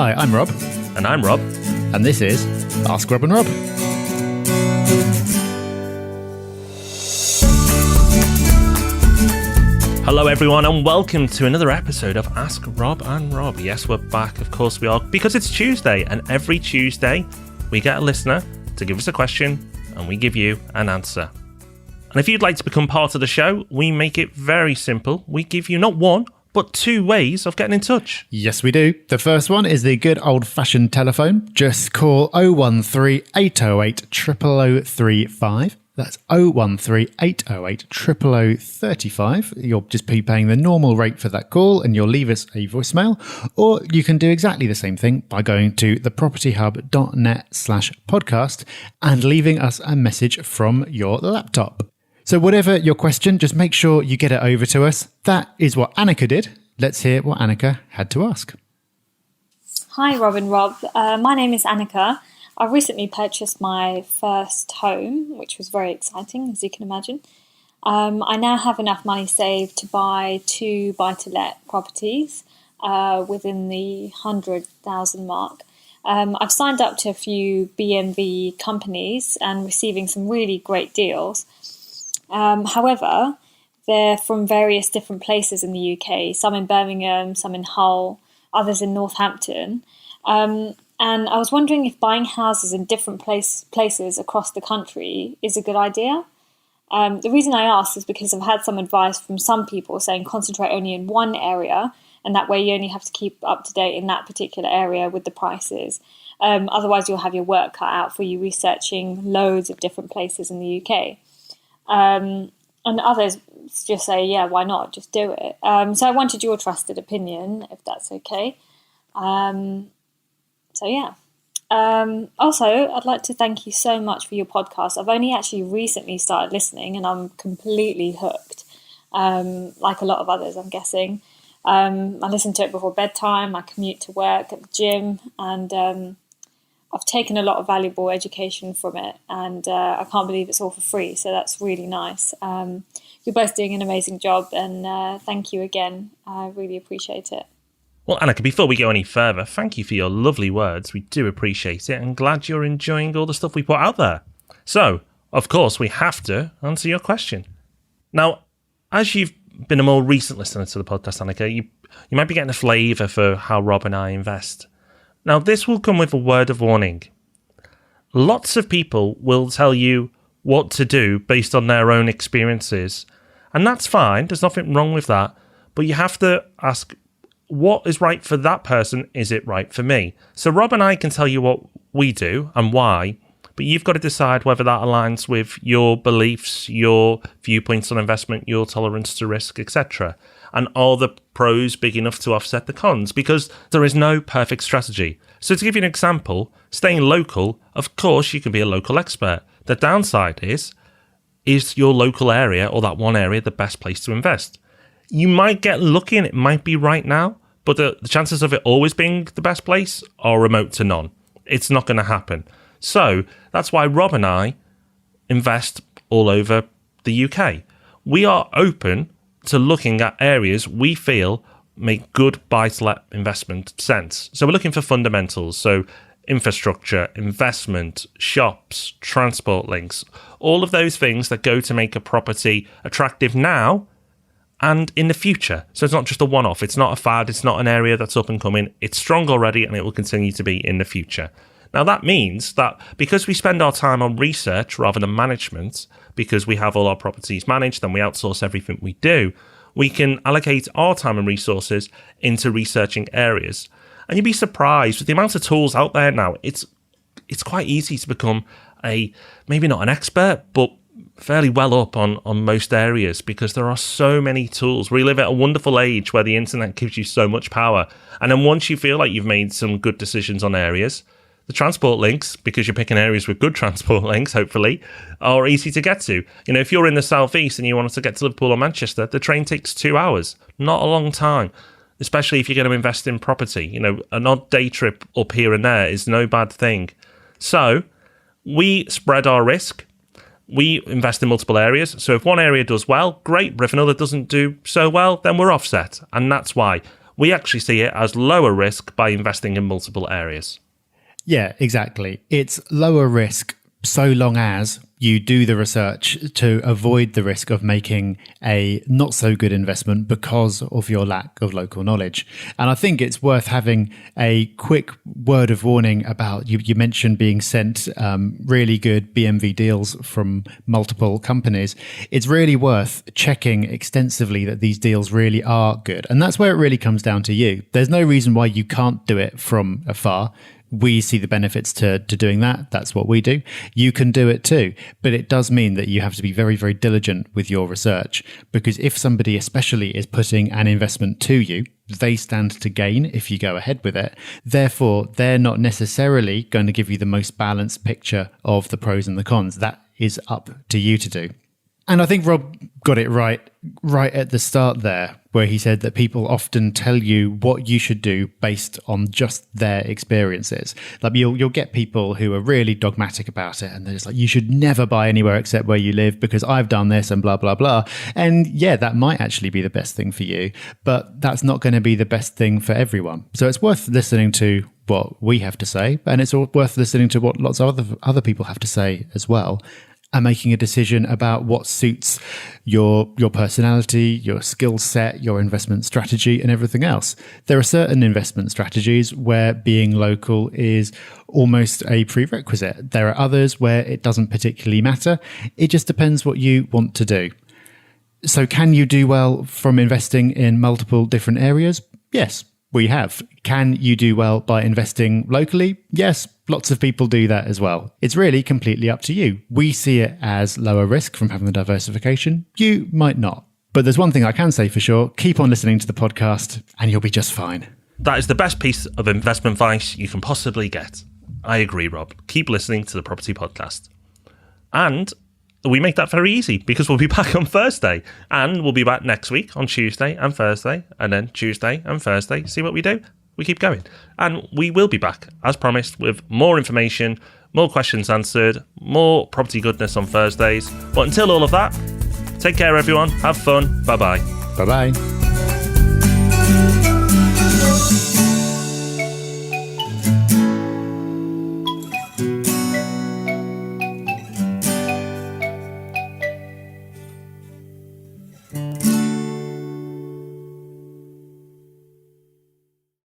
Hi, I'm Rob. And I'm Rob. And this is Ask Rob and Rob. Hello everyone and welcome to another episode of Ask Rob and Rob. Yes, we're back, of course we are, because it's Tuesday, and every Tuesday we get a listener to give us a question and we give you an answer. And if you'd like to become part of the show, we make it very simple. We give you not one, but two ways of getting in touch. Yes, we do. The first one is the good old-fashioned telephone. Just call 013 808 00035. That's 013 808 00035. You'll just be paying the normal rate for that call and you'll leave us a voicemail. Or you can do exactly the same thing by going to thepropertyhub.net/podcast and leaving us a message from your laptop. So whatever your question, just make sure you get it over to us. That is what Annika did. Let's hear what Annika had to ask. Hi, Rob and Rob. My name is Annika. I recently purchased my first home, which was very exciting, as you can imagine. I now have enough money saved to buy 2 buy-to-let properties within the 100,000 mark. I've signed up to a few BMV companies and receiving some really great deals. However, they're from various different places in the UK, some in Birmingham, some in Hull, others in Northampton. And I was wondering if buying houses in different places across the country is a good idea. The reason I ask is because I've had some advice from some people saying concentrate only in one area, and that way you only have to keep up to date in that particular area with the prices. Otherwise, you'll have your work cut out for you researching loads of different places in the UK. And others just say, yeah, why not? Just do it. So I wanted your trusted opinion, if that's okay. Also, I'd like to thank you so much for your podcast. I've only actually recently started listening and I'm completely hooked, like a lot of others, I'm guessing. I listen to it before bedtime, I commute to work, at the gym, and I've taken a lot of valuable education from it, and I can't believe it's all for free, so that's really nice. You're both doing an amazing job, and thank you again. I really appreciate it. Well, Annika, before we go any further, thank you for your lovely words. We do appreciate it and glad you're enjoying all the stuff we put out there. So, of course, we have to answer your question. Now, as you've been a more recent listener to the podcast, Annika, you might be getting a flavour for how Rob and I invest. Now, this will come with a word of warning. Lots of people will tell you what to do based on their own experiences. And that's fine. There's nothing wrong with that. But you have to ask, what is right for that person? Is it right for me? So Rob and I can tell you what we do and why, but you've got to decide whether that aligns with your beliefs, your viewpoints on investment, your tolerance to risk, etc. And are the pros big enough to offset the cons? Because there is no perfect strategy. So to give you an example, staying local, of course you can be a local expert. The downside is your local area or that one area the best place to invest? You might get lucky and it might be right now, but the chances of it always being the best place are remote to none. It's not going to happen. So that's why Rob and I invest all over the UK. We are open to looking at areas we feel make good buy-to-let investment sense. So we're looking for fundamentals. So infrastructure, investment, shops, transport links, all of those things that go to make a property attractive now and in the future. So it's not just a one-off. It's not a fad. It's not an area that's up and coming. It's strong already and it will continue to be in the future. Now, that means that because we spend our time on research rather than management, because we have all our properties managed and we outsource everything we do, we can allocate our time and resources into researching areas. And you'd be surprised with the amount of tools out there now. It's quite easy to become maybe not an expert, but fairly well up on most areas because there are so many tools. We live at a wonderful age where the internet gives you so much power. And then once you feel like you've made some good decisions on areas, the transport links, because you're picking areas with good transport links, hopefully, are easy to get to. You know, if you're in the southeast and you want to get to Liverpool or Manchester, the train takes 2 hours. Not a long time, especially if you're going to invest in property. You know, an odd day trip up here and there is no bad thing. So we spread our risk. We invest in multiple areas. So if one area does well, great. But if another doesn't do so well, then we're offset. And that's why We actually see it as lower risk by investing in multiple areas. Yeah, exactly. It's lower risk so long as you do the research to avoid the risk of making a not so good investment because of your lack of local knowledge. And I think it's worth having a quick word of warning about, you mentioned being sent really good BMV deals from multiple companies. It's really worth checking extensively that these deals really are good. And that's where it really comes down to you. There's no reason why you can't do it from afar. We see the benefits to doing that. That's what we do. You can do it too. But it does mean that you have to be very, very diligent with your research, because if somebody especially is putting an investment to you, they stand to gain if you go ahead with it. Therefore, they're not necessarily going to give you the most balanced picture of the pros and the cons. That is up to you to do. And I think Rob got it right at the start there, where he said that people often tell you what you should do based on just their experiences. Like you'll get people who are really dogmatic about it, and they're just like, you should never buy anywhere except where you live because I've done this and blah, blah, blah. And yeah, that might actually be the best thing for you, but that's not going to be the best thing for everyone. So it's worth listening to what we have to say, and it's worth listening to what lots of other people have to say as well, and making a decision about what suits your personality, your skill set, your investment strategy, and everything else. There are certain investment strategies where being local is almost a prerequisite. There are others where it doesn't particularly matter. It just depends what you want to do. So can you do well from investing in multiple different areas? Yes, we have. Can you do well by investing locally? Yes, lots of people do that as well. It's really completely up to you. We see it as lower risk from having the diversification. You might not. But there's one thing I can say for sure. Keep on listening to the podcast and you'll be just fine. That is the best piece of investment advice you can possibly get. I agree, Rob. Keep listening to the Property Podcast. And we make that very easy because we'll be back on Thursday, and we'll be back next week on Tuesday and Thursday, and then Tuesday and Thursday. See what we do? We keep going. And we will be back, as promised, with more information, more questions answered, more property goodness on Thursdays. But until all of that, take care, everyone. Have fun. Bye-bye. Bye-bye.